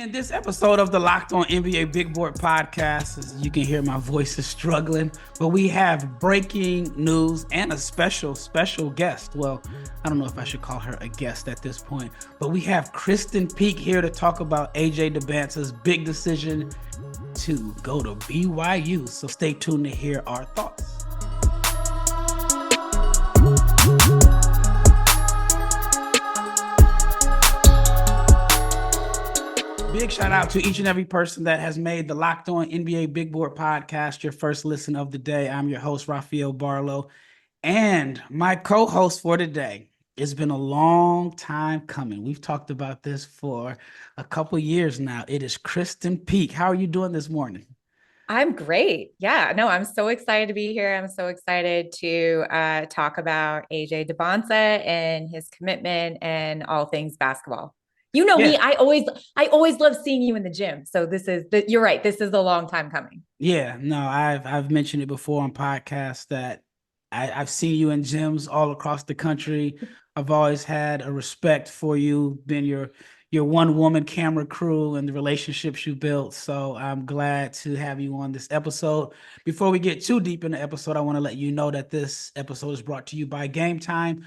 In this episode of the Locked On NBA Big Board podcast, as you can hear, my voice is struggling, but we have breaking news and a special guest. Well, I don't know if I should call her a guest at this point, but we have Krysten Peak here to talk about AJ Dybantsa's big decision to go to BYU. So stay tuned to hear our thoughts. Big shout out to each and every person that has made the Locked On NBA Big Board podcast your first listen of the day. I'm your host, Rafael Barlowe, and my co-host for today. It's been a long time coming. We've talked about this for a couple years now. It is Krysten Peak. How are you doing this morning? I'm great. Yeah, no, I'm so excited to be here. I'm so excited to talk about AJ Dybantsa and his commitment and all things basketball. You know me, I always love seeing you in the gym. So you're right. This is a long time coming. Yeah, no, I've mentioned it before on podcasts that I've seen you in gyms all across the country. I've always had a respect for you, been your one woman camera crew and the relationships you built. So I'm glad to have you on this episode. Before we get too deep in the episode, I want to let you know that this episode is brought to you by Game Time.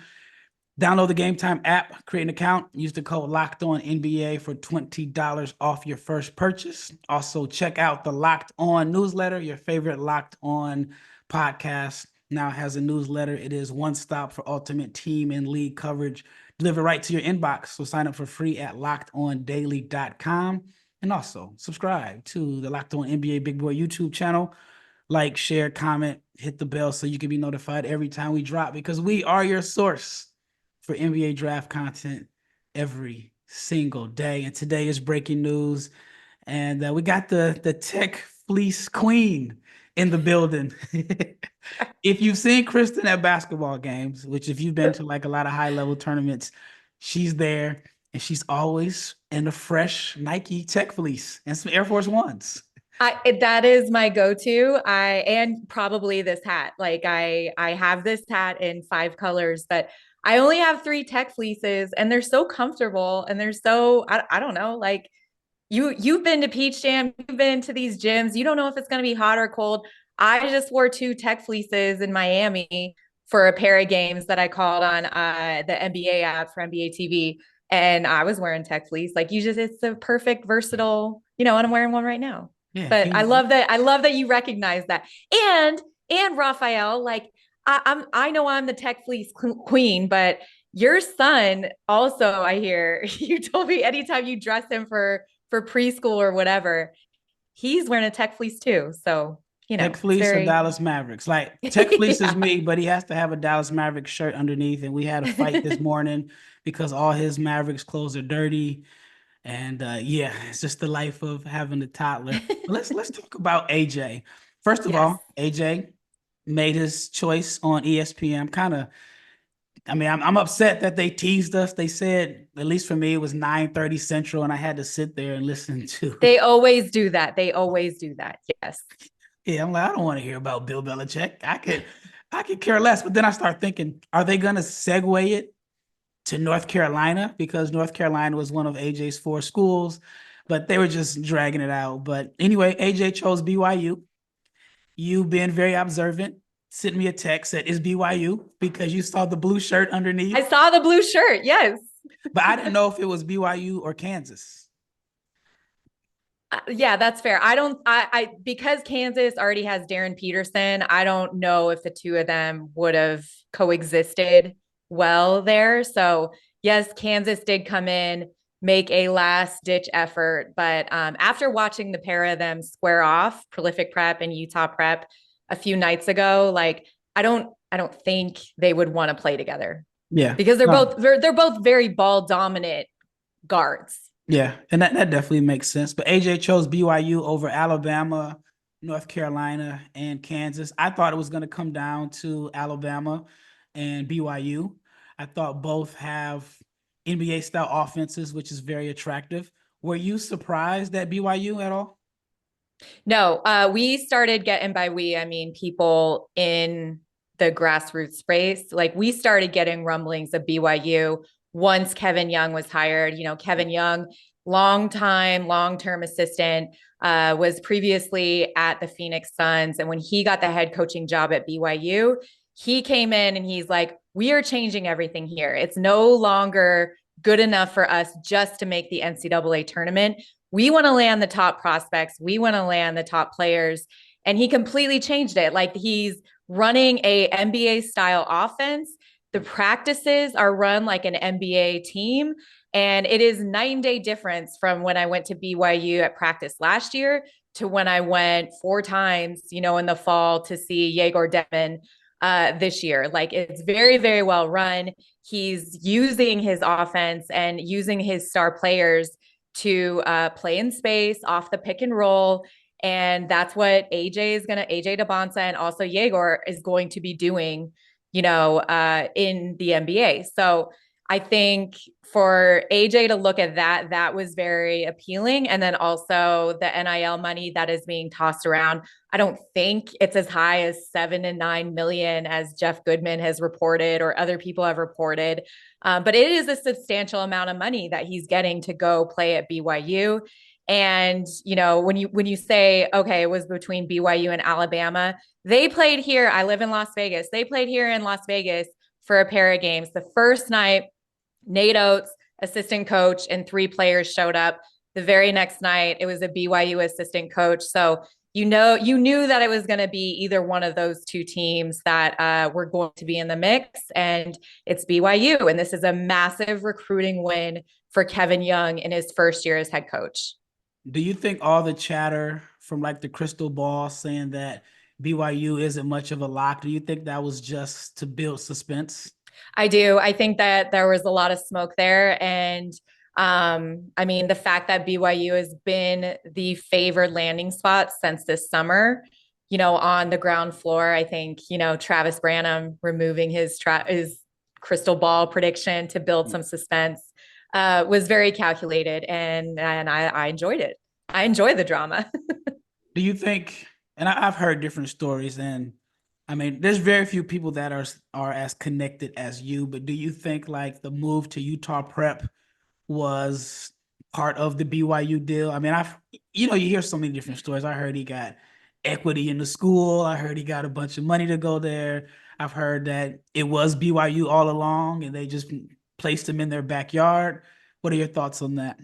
Download the Game Time app, create an account, use the code LOCKEDONNBA for $20 off your first purchase. Also, check out the Locked On newsletter. Your favorite Locked On podcast now has a newsletter. It is one stop for ultimate team and league coverage delivered right to your inbox. So sign up for free at lockedondaily.com. And also subscribe to the Locked On NBA Big Boy YouTube channel. Like, share, comment, hit the bell so you can be notified every time we drop, because we are your source for NBA draft content every single day. And today is breaking news. And we got the tech fleece queen in the building. If you've seen Krysten at basketball games, which if you've been to like a lot of high level tournaments, she's there and she's always in a fresh Nike tech fleece and some Air Force Ones. That is my go-to. And probably this hat. Like I have this hat in 5 colors, but I only have 3 tech fleeces and they're so comfortable and they're so, I don't know, like you've been to Peach Jam, you've been to these gyms, you don't know if it's going to be hot or cold. I just wore 2 tech fleeces in Miami for a pair of games that I called on the NBA app for NBA TV. And I was wearing tech fleece. Like it's a perfect versatile, and I'm wearing one right now. Yeah, but I love that you recognize that. And Rafael, like I know I'm the tech fleece queen, but your son also, I hear you told me anytime you dress him for preschool or whatever, he's wearing a tech fleece too. So, Tech fleece or Dallas Mavericks. Like tech fleece is me, but he has to have a Dallas Mavericks shirt underneath. And we had a fight this morning because all his Mavericks clothes are dirty. And it's just the life of having a toddler. But let's talk about AJ. First of all, AJ made his choice on ESPN. I'm upset that they teased us. They said, at least for me, it was 9:30 Central, and I had to sit there and listen to. They always do that. Yes. Yeah, I'm like, I don't want to hear about Bill Belichick. I could care less. But then I start thinking, are they going to segue it to North Carolina? Because North Carolina was one of AJ's 4 schools, but they were just dragging it out. But anyway, AJ chose BYU. You've been very observant. Sent me a text that is BYU because you saw the blue shirt underneath. I saw the blue shirt, yes. But I didn't know if it was BYU or Kansas. Yeah, that's fair. Because Kansas already has Darren Peterson, I don't know if the two of them would have coexisted well there. So yes, Kansas did come in, make a last ditch effort. But after watching the pair of them square off, Prolific Prep and Utah Prep a few nights ago, like I don't think they would want to play together. Yeah. Because they're both very ball dominant guards. Yeah, and that definitely makes sense. But AJ chose BYU over Alabama, North Carolina, and Kansas. I thought it was going to come down to Alabama and BYU. I thought both have NBA-style offenses, which is very attractive. Were you surprised at BYU at all? No, we started getting, by we, I mean people in the grassroots space. Like we started getting rumblings of BYU once Kevin Young was hired. Kevin Young long-term assistant, was previously at the Phoenix Suns. And when he got the head coaching job at BYU, he came in and he's like, we are changing everything here. It's no longer good enough for us just to make the NCAA tournament. We want to land the top prospects. We want to land the top players. And he completely changed it. Like, he's running a NBA style offense. The practices are run like an NBA team. And it is night and day difference from when I went to BYU at practice last year to when I went 4 times, in the fall to see Yegor Dettman this year. Like, it's very, very well run. He's using his offense and using his star players to play in space off the pick and roll. And that's what AJ Dybantsa and also Yegor is going to be doing, in the NBA. So I think for AJ to look at that, that was very appealing. And then also the NIL money that is being tossed around. I don't think it's as high as 7 and 9 million as Jeff Goodman has reported or other people have reported. But it is a substantial amount of money that he's getting to go play at BYU. And when you say, okay, it was between BYU and Alabama, they played here. I live in Las Vegas. They played here in Las Vegas for a pair of games. The first night, Nate Oates, assistant coach, and 3 players showed up. The very next night, it was a BYU assistant coach. So you knew that it was going to be either one of those 2 teams that were going to be in the mix, and it's BYU. And this is a massive recruiting win for Kevin Young in his first year as head coach. Do you think all the chatter from like the crystal ball saying that BYU isn't much of a lock, do you think that was just to build suspense? I do. I think that there was a lot of smoke there. And I mean, the fact that BYU has been the favored landing spot since this summer, on the ground floor, I think, Travis Branham removing his crystal ball prediction to build some suspense was very calculated. And I enjoyed it. I enjoy the drama. Do you think, and I've heard different stories, and I mean, there's very few people that are as connected as you, but do you think like the move to Utah Prep was part of the BYU deal? I mean, you hear so many different stories. I heard he got equity in the school. I heard he got a bunch of money to go there. I've heard that it was BYU all along and they just placed him in their backyard. What are your thoughts on that?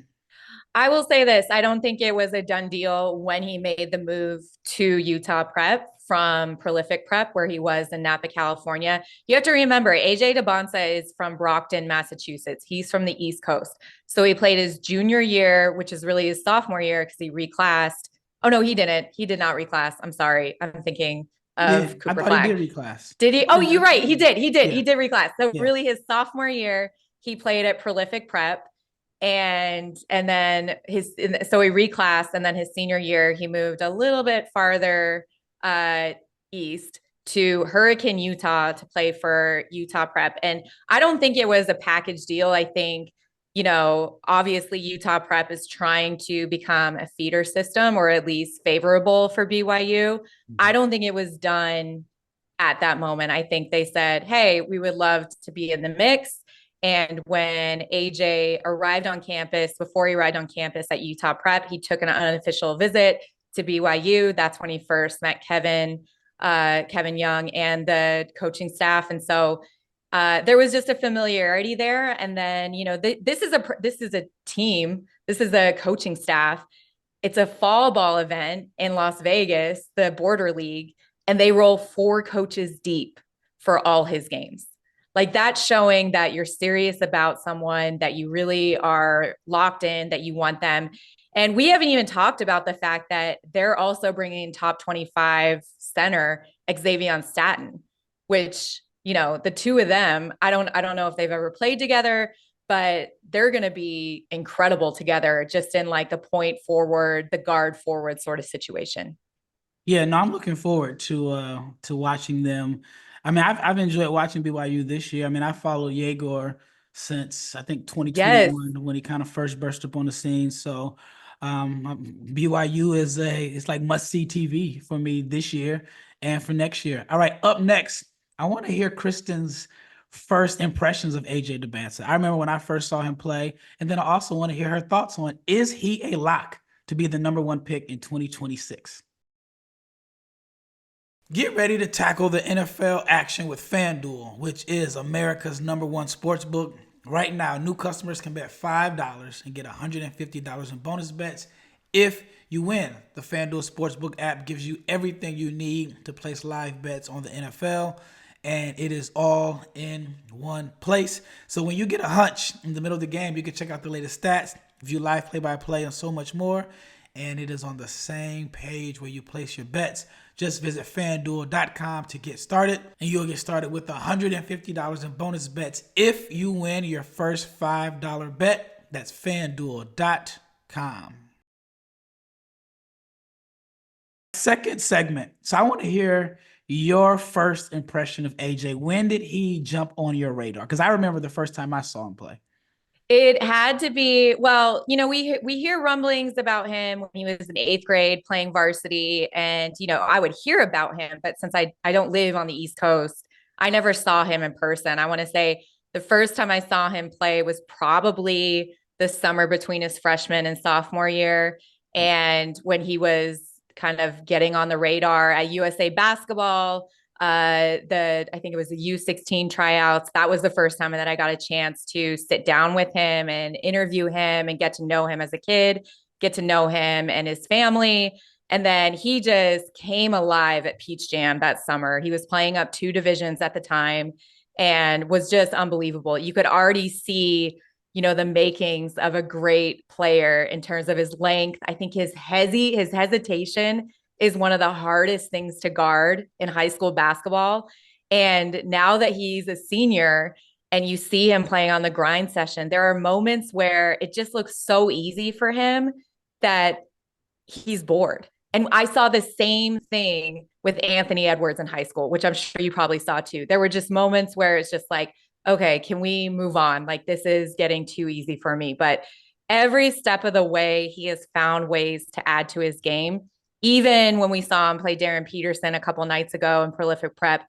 I will say this. I don't think it was a done deal when he made the move to Utah Prep from Prolific Prep, where he was in Napa, California. You have to remember, AJ Dybantsa is from Brockton, Massachusetts. He's from the East Coast. So he played his junior year, which is really his sophomore year because he reclassed. Oh, no, he didn't. He did not reclass. I'm sorry. I'm thinking Yeah, of I Cooper thought he Flag. did reclass. Did he? Oh, you're right. He did. He did. Yeah, He did reclass. So yeah. really his sophomore year, he played at Prolific Prep and then so he reclassed, and then his senior year he moved a little bit farther east to Hurricane, Utah, to play for Utah Prep. And I don't think it was a package deal. I think, obviously Utah Prep is trying to become a feeder system, or at least favorable for BYU. I don't think it was done at that moment. I think they said, hey, we would love to be in the mix. And when AJ arrived on campus, before he arrived on campus at Utah Prep, he took an unofficial visit to BYU. That's when he first met Kevin Young and the coaching staff. And so there was just a familiarity there. And then, this is a team. This is a coaching staff. It's a fall ball event in Las Vegas, the Border League, and they roll 4 coaches deep for all his games. Like, that's showing that you're serious about someone, that you really are locked in, that you want them. And we haven't even talked about the fact that they're also bringing top 25 center Xavier Staten, which, the 2 of them, I don't know if they've ever played together, but they're going to be incredible together, just in like the point forward, the guard forward sort of situation. Yeah, no, I'm looking forward to watching them. I mean, I've enjoyed watching BYU this year. I mean, I followed Yegor since I think Yes. 2021 when he kind of first burst up on the scene. So BYU it's like must see TV for me this year and for next year. All right, up next, I want to hear Krysten's first impressions of AJ Dybantsa. I remember when I first saw him play, and then I also want to hear her thoughts on, is he a lock to be the number one pick in 2026? Get ready to tackle the NFL action with FanDuel, which is America's number one sports book. Right now, new customers can bet $5 and get $150 in bonus bets if you win. The FanDuel Sportsbook app gives you everything you need to place live bets on the NFL, and it is all in one place. So when you get a hunch in the middle of the game, you can check out the latest stats, view live play-by-play, and so much more. And it is on the same page where you place your bets. Just visit fanduel.com to get started, and you'll get started with $150 in bonus bets if you win your first $5 bet. That's fanduel.com. Second segment. So I want to hear your first impression of AJ. When did he jump on your radar? Because I remember the first time I saw him play. It had to be, well, we hear rumblings about him when he was in eighth grade playing varsity. And, I would hear about him, but since I don't live on the East Coast, I never saw him in person. I want to say the first time I saw him play was probably the summer between his freshman and sophomore year. And when he was kind of getting on the radar at USA basketball, I think it was the U16 tryouts. That was the first time that I got a chance to sit down with him and interview him and get to know him as a kid, get to know him and his family. And then he just came alive at Peach Jam that summer. He was playing up 2 divisions at the time and was just unbelievable. You could already see, the makings of a great player in terms of his length. I think his hesitation is one of the hardest things to guard in high school basketball. And now that he's a senior and you see him playing on the grind session, there are moments where it just looks so easy for him that he's bored. And I saw the same thing with Anthony Edwards in high school, which I'm sure you probably saw too. There were just moments where it's just like, okay, can we move on? Like, this is getting too easy for me. But every step of the way, he has found ways to add to his game. Even when we saw him play Darren Peterson a couple nights ago in prolific prep,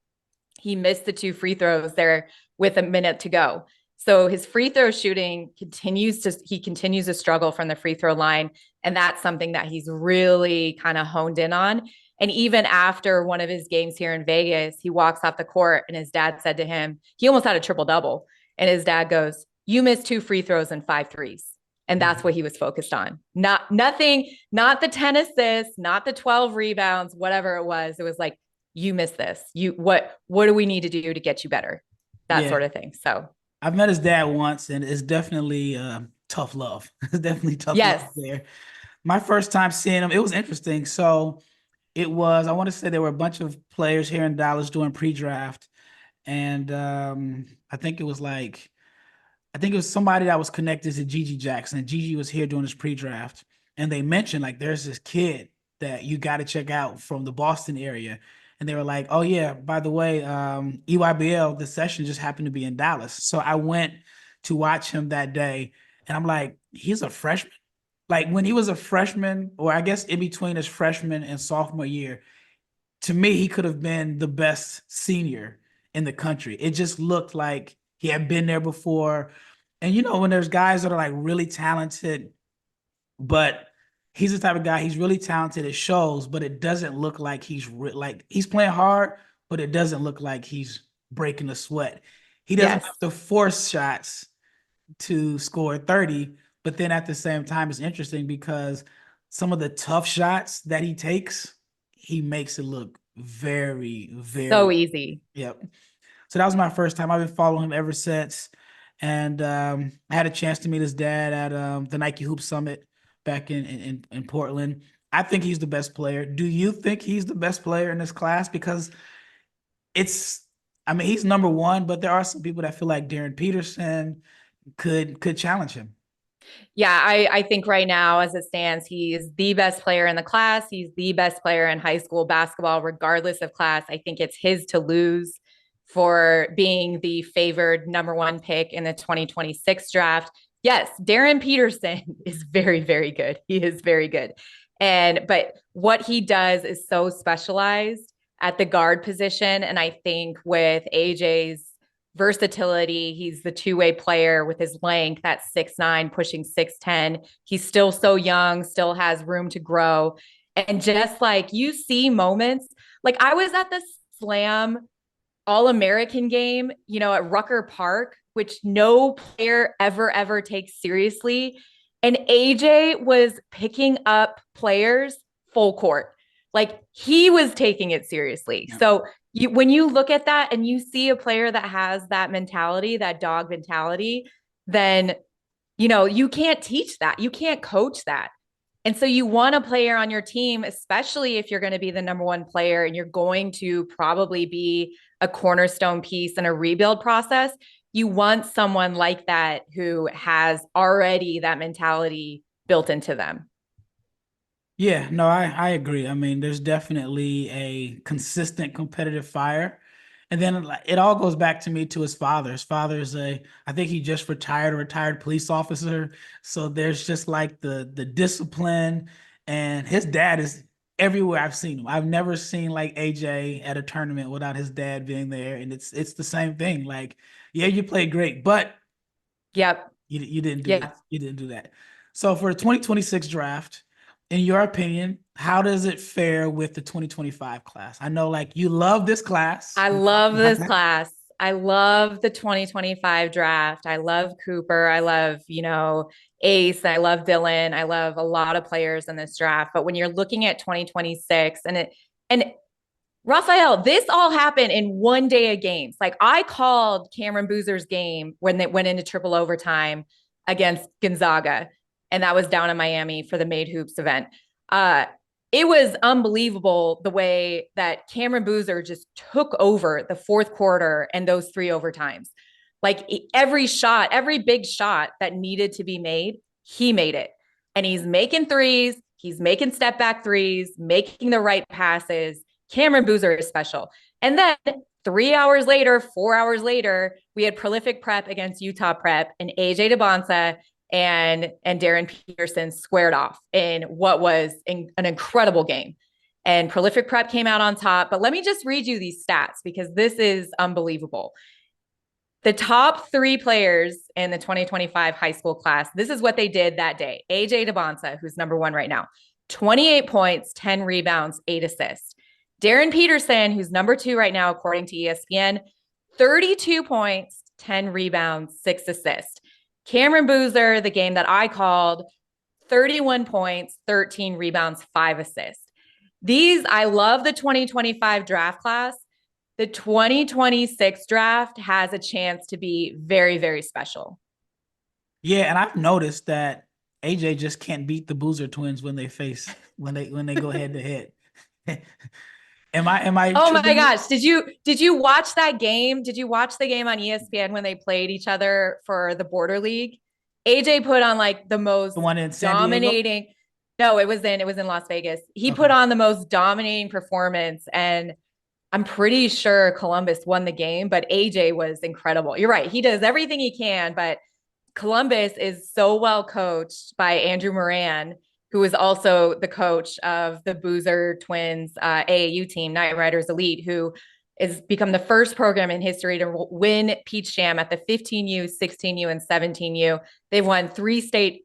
he missed the 2 free throws there with a minute to go. So his free throw shooting continues to struggle from the free throw line. And that's something that he's really kind of honed in on. And even after one of his games here in Vegas, he walks off the court and his dad said to him, he almost had a triple double. And his dad goes, "You missed 2 free throws and 5 threes." And that's what he was focused on. Not the 10 assists, not the 12 rebounds, whatever it was. It was like, you missed this. What do we need to do to get you better? That sort of thing. So I've met his dad once, and it's definitely tough love. It's definitely tough love there. My first time seeing him, it was interesting. So I want to say there were a bunch of players here in Dallas doing pre-draft. And I think it was somebody that was connected to Gigi Jackson. And Gigi was here doing his pre-draft. And they mentioned, like, there's this kid that you got to check out from the Boston area. And they were like, oh, yeah, by the way, EYBL, the session just happened to be in Dallas. So I went to watch him that day. And I'm like, he's a freshman. Like, when he was a freshman, or I guess in between his freshman and sophomore year, to me, he could have been the best senior in the country. It just looked like he had been there before. And, when there's guys that are like really talented, but he's the type of guy, he's really talented, it shows, but it doesn't look like like he's playing hard, but it doesn't look like he's breaking a sweat. He doesn't have to force shots to score 30, but then at the same time, it's interesting because some of the tough shots that he takes, he makes it look very, very so easy. Yep. So that was my first time. I've been following him ever since. And I had a chance to meet his dad at the Nike Hoop Summit back in Portland. I think he's the best player. Do you think he's the best player in this class? Because he's number one, but there are some people that feel like Darren Peterson could challenge him. Yeah, I think right now, as it stands, he is the best player in the class. He's the best player in high school basketball, regardless of class. I think it's his to lose for being the favored number 1 pick in the 2026 draft. Yes, Darren Peterson is very, very good. He is very good. But what he does is so specialized at the guard position. And I think with AJ's versatility. He's the two-way player with his length at 6'9", pushing 6'10". He's still so young, still has room to grow. And just like you see moments, like I was at the Slam All-American game, at Rucker Park, which no player ever takes seriously. And AJ was picking up players full court. Like he was taking it seriously. Yeah. So when you look at that and you see a player that has that mentality, that dog mentality, then you can't teach that. You can't coach that. And so you want a player on your team, especially if you're going to be the number one player and you're going to probably be a cornerstone piece in a rebuild process. You want someone like that who has already that mentality built into them. Yeah, no, I agree. I mean, there's definitely a consistent competitive fire. And then it all goes back to me to his father. His father is I think he just retired, a retired police officer. So there's just like the discipline, and his dad is everywhere I've seen him. I've never seen like AJ at a tournament without his dad being there. And it's the same thing. Like, yeah, you played great, but Yep. you didn't do this. Yeah. You didn't do that. So for the 2026 draft, in your opinion, how does it fare with the 2025 class? I know like you love this class. I We talked love about this that. class. I love the 2025 draft. I love Cooper. I love, Ace. I love Dylan. I love a lot of players in this draft. But when you're looking at 2026 and Rafael, this all happened in one day of games. Like I called Cameron Boozer's game when they went into triple overtime against Gonzaga, and that was down in Miami for the Made Hoops event. Uh, it was unbelievable the way that Cameron Boozer just took over the fourth quarter and those three overtimes. Like every shot, every big shot that needed to be made, he made it. And he's making threes, he's making step back threes, making the right passes. Cameron Boozer is special. And then 3 hours later, 4 hours later, we had prolific prep against Utah Prep, and AJ Dybantsa and Darren Peterson squared off in what was an incredible game. And prolific prep came out on top. But let me just read you these stats because this is unbelievable. The top three players in the 2025 high school class, this is what they did that day. AJ Dybantsa, who's number one right now, 28 points, 10 rebounds, 8 assists. Darren Peterson, who's number two right now, according to ESPN, 32 points, 10 rebounds, 6 assists. Cameron Boozer, the game that I called, 31 points, 13 rebounds, 5 assists. I love the 2025 draft class. The 2026 draft has a chance to be very, very special. Yeah, and I've noticed that AJ just can't beat the Boozer twins when they go head to head. Am I Oh my tripping? gosh. Did you watch that game? Did you watch the game on ESPN when they played each other for the Border League? AJ put on like the most The one in San Diego? dominating. No, it was in Las Vegas. He put Okay. on the most dominating performance, and I'm pretty sure Columbus won the game, but AJ was incredible. You're right. He does everything he can, but Columbus is so well coached by Andrew Moran, who is also the coach of the Boozer Twins AAU team, Night Riders Elite, who has become the first program in history to win Peach Jam at the 15U, 16U, and 17U. They've won 3 state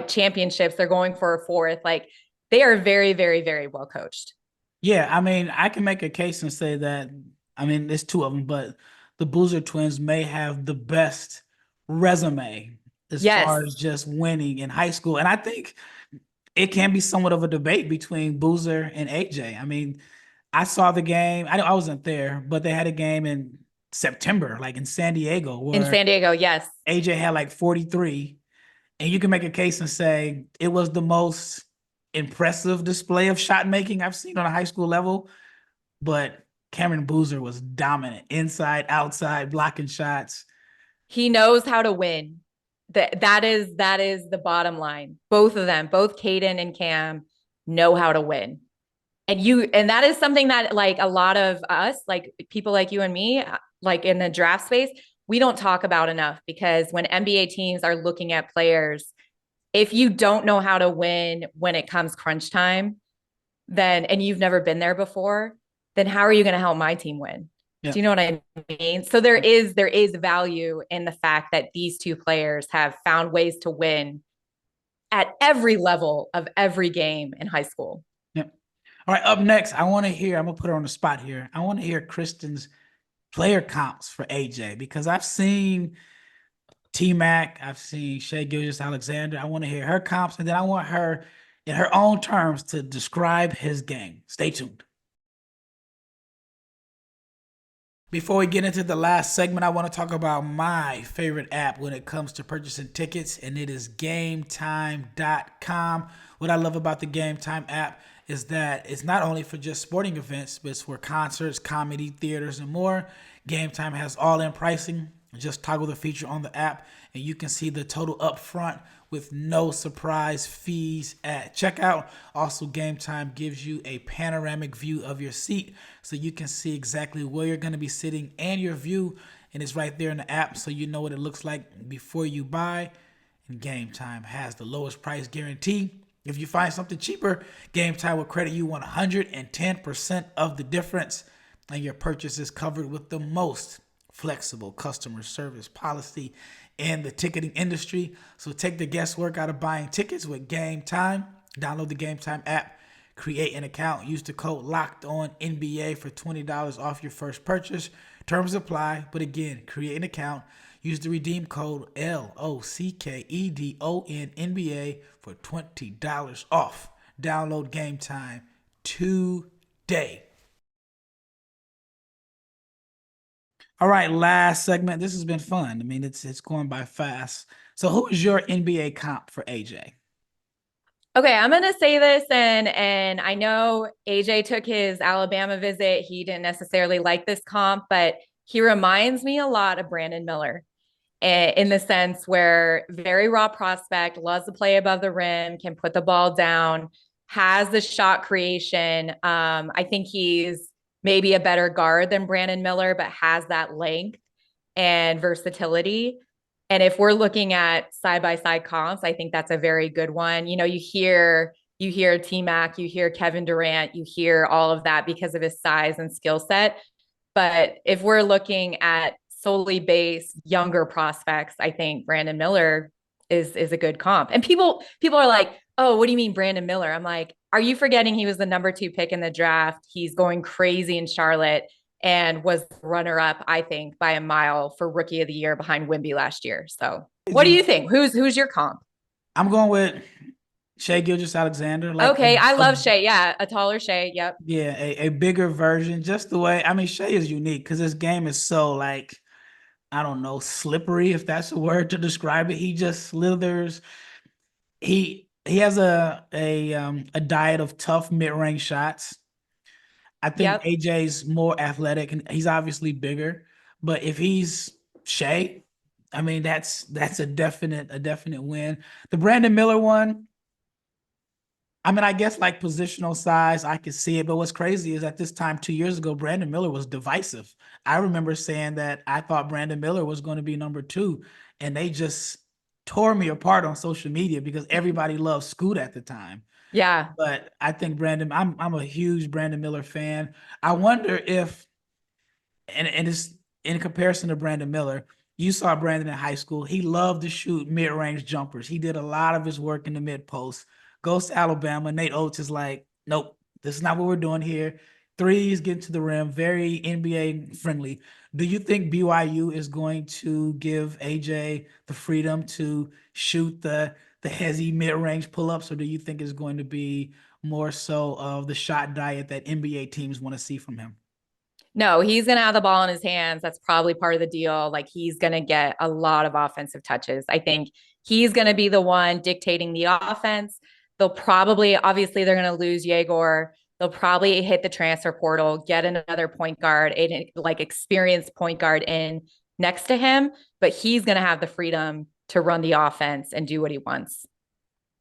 championships. They're going for a fourth. Like they are very, very, very well coached. Yeah, I mean, I can make a case and say that, I mean, there's two of them, but the Boozer twins may have the best resume as Yes. far as just winning in high school. And I think it can be somewhat of a debate between Boozer and AJ. I mean, I saw the game. I wasn't there, but they had a game in September, like in San Diego, In where San Diego, yes. AJ had like 43. And you can make a case and say it was the most impressive display of shot making I've seen on a high school level. But Cameron Boozer was dominant inside, outside, blocking shots. He knows how to win. That is the bottom line. Both of them, both Caden and Cam, know how to win. And that is something that like a lot of us, like people like you and me, like in the draft space, we don't talk about enough because when NBA teams are looking at players, if you don't know how to win when it comes crunch time, then and you've never been there before, then how are you going to help my team win? Yeah. Do you know what I mean? So there is value in the fact that these two players have found ways to win at every level of every game in high school. Yeah. All right. Up next, I want to hear. I'm gonna put her on the spot here. I want to hear Krysten's player comps for AJ because I've seen T Mac, I've seen Shea Gilgeous-Alexander. I want to hear her comps, and then I want her in her own terms to describe his game. Stay tuned. Before we get into the last segment, I want to talk about my favorite app when it comes to purchasing tickets, and it is GameTime.com. What I love about the GameTime app is that it's not only for just sporting events, but it's for concerts, comedy, theaters, and more. GameTime has all-in pricing. Just toggle the feature on the app, and you can see the total upfront with no surprise fees at checkout. Also, Game Time gives you a panoramic view of your seat so you can see exactly where you're going to be sitting and your view, and it's right there in the app so you know what it looks like before you buy. And Game Time has the lowest price guarantee. If you find something cheaper, Game Time will credit you 110% of the difference, and your purchase is covered with the most flexible customer service policy in the ticketing industry. So take the guesswork out of buying tickets with Game Time. Download the Game Time app, create an account, use the code locked on NBA for $20 off your first purchase. Terms apply, but again, create an account, use the redeem code LOCKEDON NBA for $20 off. Download Game Time today. All right, last segment. This has been fun. I mean, it's going by fast. So, who is your NBA comp for AJ? Okay, I'm gonna say this, and I know AJ took his Alabama visit. He didn't necessarily like this comp, but he reminds me a lot of Brandon Miller in the sense where very raw prospect, loves to play above the rim, can put the ball down, has the shot creation. I think he's maybe a better guard than Brandon Miller, but has that length and versatility. And if we're looking at side by side comps, I think that's a very good one. You know, you hear T Mac, you hear Kevin Durant, you hear all of that because of his size and skill set. But if we're looking at solely based younger prospects, I think Brandon Miller is a good comp. And people are like, "Oh, what do you mean Brandon Miller?" I'm like, "Are you forgetting he was the number 2 pick in the draft? He's going crazy in Charlotte and was runner up, I think, by a mile for rookie of the year behind Wimby last year." So, what do you think? Who's your comp? I'm going with Shea Gilgeous-Alexander, like Okay, I love Shea. Yeah, a taller Shea. Yep. yeah, a bigger version. Just the way I mean, Shea is unique because his game is so like I don't know, slippery if that's a word to describe it. He just slithers. He has a diet of tough mid range shots. I think Yep. AJ's more athletic and he's obviously bigger. But if he's Shea, I mean that's a definite win. The Brandon Miller one, I mean, I guess like positional size, I could see it. But what's crazy is at this time 2 years ago, Brandon Miller was divisive. I remember saying that I thought Brandon Miller was going to be number two, and they just tore me apart on social media because everybody loved Scoot at the time. Yeah. But I think I'm a huge Brandon Miller fan. I wonder if and it's in comparison to Brandon Miller. You saw Brandon in high school. He loved to shoot mid-range jumpers. He did a lot of his work in the mid post. Goes to Alabama. Nate Oates is like, nope, this is not what we're doing here. Threes get to the rim, very NBA friendly. Do you think BYU is going to give AJ the freedom to shoot the heavy mid-range pull-ups, or do you think it's going to be more so of the shot diet that NBA teams want to see from him? No, he's going to have the ball in his hands. That's probably part of the deal. Like he's going to get a lot of offensive touches. I think he's going to be the one dictating the offense. They'll probably, obviously, they're going to lose Yegor. They'll probably hit the transfer portal, get another point guard, like experienced point guard in next to him, but he's going to have the freedom to run the offense and do what he wants.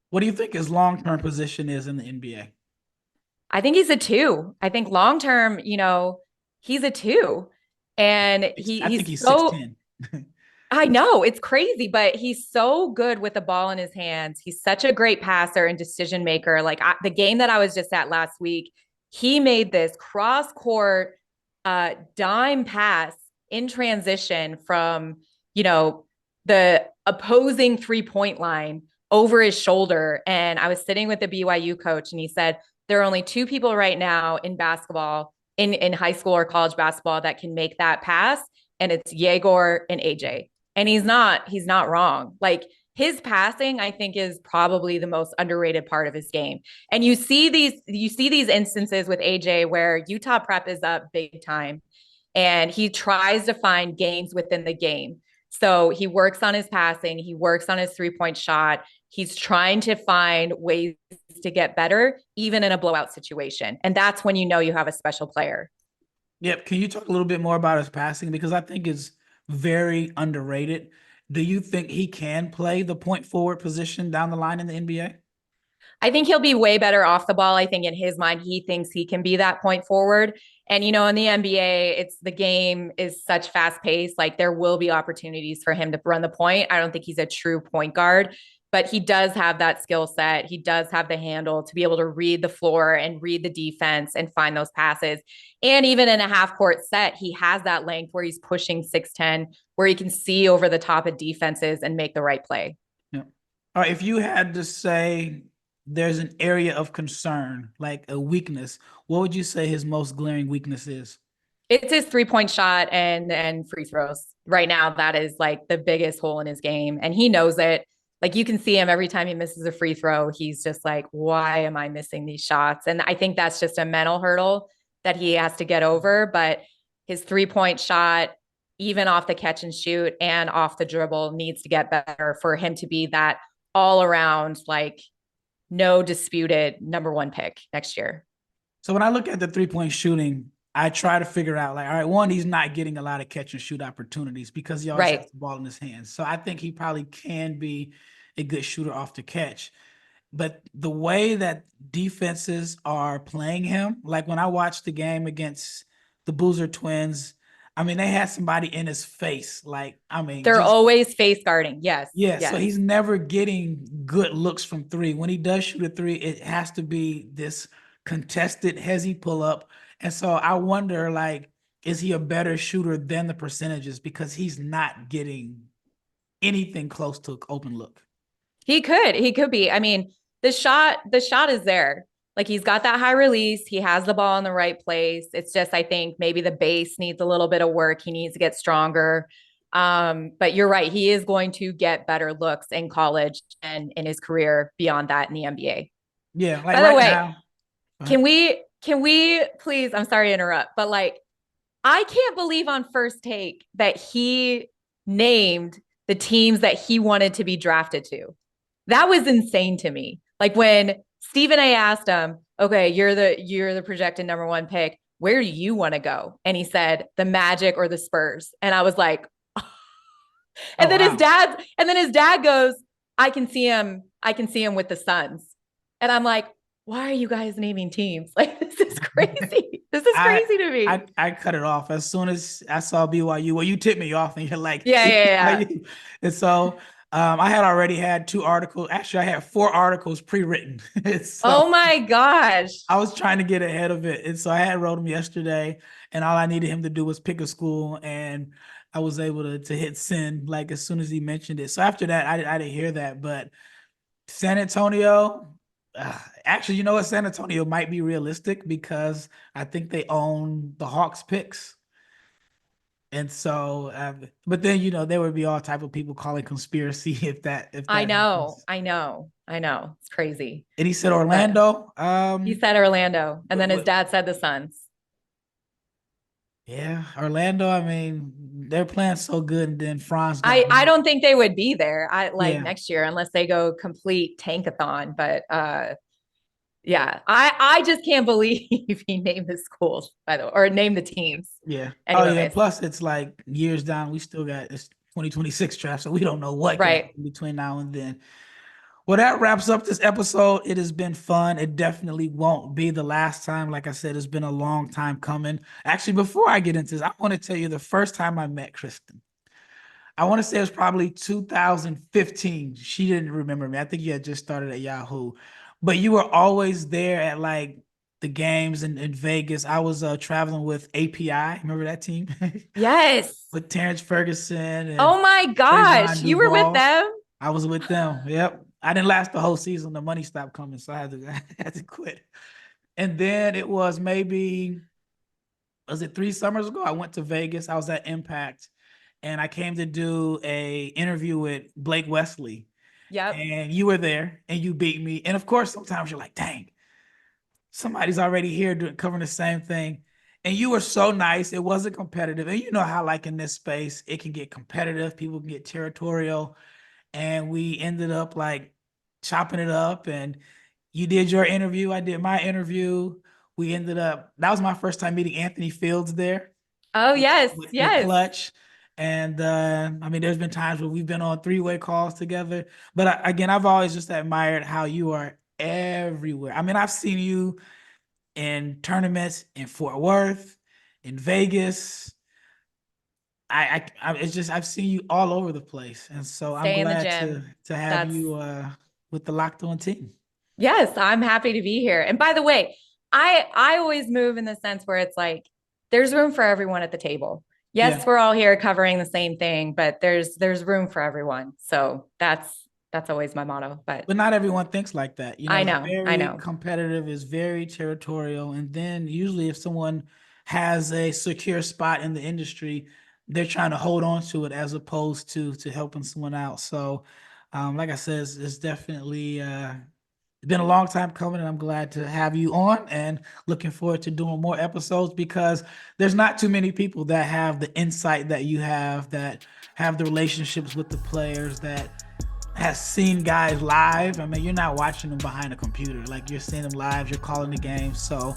What do you think his long-term position is in the NBA? I think he's a two. I think long term, he's a two. And I think he's he's so 6'10". I know it's crazy, but he's so good with the ball in his hands. He's such a great passer and decision maker. Like the game that I was just at last week, he made this cross court dime pass in transition from, you know, the opposing 3-point line over his shoulder. And I was sitting with the BYU coach and he said, there are only two people right now in basketball, in high school or college basketball, that can make that pass. And it's Yegor and AJ. And he's not wrong. Like, his passing, I think, is probably the most underrated part of his game. And you see these instances with AJ where Utah prep is up big time and he tries to find games within the game. So he works on his passing, he works on his 3-point shot. He's trying to find ways to get better, even in a blowout situation. And that's when you know you have a special player. Yep. Can you talk a little bit more about his passing? Because I think it's very underrated. Do you think he can play the point forward position down the line in the NBA? I think he'll be way better off the ball. I think in his mind, he thinks he can be that point forward. And, you know, in the NBA, the game is such fast pace. Like, there will be opportunities for him to run the point. I don't think he's a true point guard, but he does have that skill set. He does have the handle to be able to read the floor and read the defense and find those passes. And even in a half court set, he has that length where he's pushing 6'10", where he can see over the top of defenses and make the right play. Yeah. All right. If you had to say there's an area of concern, like a weakness, what would you say his most glaring weakness is? It's his 3-point shot and free throws. Right now, that is like the biggest hole in his game. And he knows it. Like, you can see him every time he misses a free throw. He's just like, why am I missing these shots? And I think that's just a mental hurdle that he has to get over. But his 3-point shot, even off the catch and shoot and off the dribble, needs to get better for him to be that all around, like, no disputed number one pick next year. So when I look at the 3-point shooting, I try to figure out, like, all right, one, he's not getting a lot of catch and shoot opportunities because he always Right. has the ball in his hands. So I think he probably can be a good shooter off the catch. But the way that defenses are playing him, like when I watched the game against the Boozer Twins, I mean, they had somebody in his face. Like, I mean, They're just, always face guarding. Yes. yeah. So Yes. he's never getting good looks from three. When he does shoot a three, it has to be this contested, hezzy pull up. And so I wonder, like, is he a better shooter than the percentages because he's not getting anything close to open look? He could be. I mean, the shot is there. Like, he's got that high release. He has the ball in the right place. It's just, I think maybe the base needs a little bit of work. He needs to get stronger. But you're right. He is going to get better looks in college and in his career beyond that in the NBA. Yeah, like By the right way, now. can we please, I'm sorry to interrupt, but like, I can't believe on First Take that he named the teams that he wanted to be drafted to. That was insane to me. Like, when Stephen A asked him, okay, you're the projected number one pick. Where do you want to go? And he said the Magic or the Spurs. And I was like, Oh and wow. then his dad goes, I can see him with the Suns. And I'm like, why are you guys naming teams? Like, this is crazy. This is I crazy to me. I cut it off as soon as I saw BYU. Well, you tipped me off, and you're like Yeah, yeah, yeah. BYU, and so I had already had two articles. Actually, I had four articles pre-written, so Oh my gosh. I was trying to get ahead of it. And so I had wrote him yesterday, and all I needed him to do was pick a school, and I was able to hit send like as soon as he mentioned it. So after that, I didn't hear that, but San Antonio. Actually, you know what? San Antonio might be realistic because I think they own the Hawks picks. And so, but then there would be all type of people calling conspiracy if I that know. happens. I know. I know. It's crazy. And he said But Orlando. he said Orlando. And then his But dad said the Suns. yeah, Orlando. I mean, they're playing so good, and then Franz got I hurt. don't think they would be there like Yeah, next year unless they go complete tankathon. But yeah, I just can't believe he named the schools, by the way, or named the teams. yeah. Oh yeah. Anyways, Plus, it's like years down. We still got this 2026 draft, so we don't know what can right. happen between now and then. Well, that wraps up this episode. It has been fun. It definitely won't be the last time. Like I said, it's been a long time coming. Actually, before I get into this, I want to tell you the first time I met Krysten. I want to say it was probably 2015. She didn't remember me. I think you had just started at Yahoo, but you were always there at like the games in Vegas. I was traveling with API. Remember that team? Yes. With Terrence Ferguson and Oh my gosh. Trajan You were with Duvall. them? I was with them. Yep. I didn't last the whole season. The money stopped coming, so I had to I had to quit. And then it was maybe, was it 3 summers ago? I went to Vegas. I was at Impact, and I came to do a interview with Blake Wesley. Yep. And you were there, and you beat me. And of course, sometimes you're like, "Dang, somebody's already here doing covering the same thing." And you were so nice. It wasn't competitive. And you know how, like in this space, it can get competitive. People can get territorial. And we ended up like chopping it up. And you did your interview. I did my interview. We ended up, that was my first time meeting Anthony Fields there Oh, yes. with Yes. Clutch. And I mean, there's been times where we've been on three-way calls together. But again, I've always just admired how you are everywhere. I mean, I've seen you in tournaments in Fort Worth, in Vegas. It's just I've seen you all over the place, and so I'm Stay in the glad gym. to have That's you with the Locked On team. Yes, I'm happy to be here. And by the way, I always move in the sense where it's like there's room for everyone at the table. Yeah, Yes, we're all here covering the same thing, but there's room for everyone. So that's always my motto. But but not everyone thinks like that. You know, it's I very know. competitive, it's very territorial, and then usually if someone has a secure spot in the industry, they're trying to hold on to it as opposed to helping someone out. So, like I said, it's definitely it's been a long time coming, and I'm glad to have you on and looking forward to doing more episodes because there's not too many people that have the insight that you have, that have the relationships with the players, that has seen guys live. I mean, you're not watching them behind a computer. Like, you're seeing them live, you're calling the game. So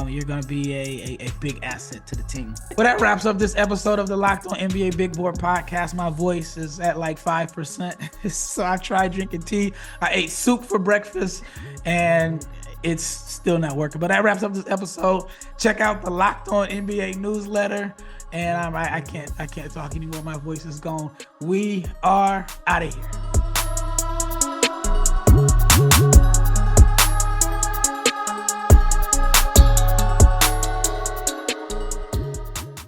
you're going to be a big asset to the team. Well, that wraps up this episode of the Locked On NBA Big Board podcast. My voice is at like 5%. So I tried drinking tea. I ate soup for breakfast, and it's still not working. But that wraps up this episode. Check out the Locked On NBA newsletter. And I can't talk anymore. My voice is gone. We are out of here.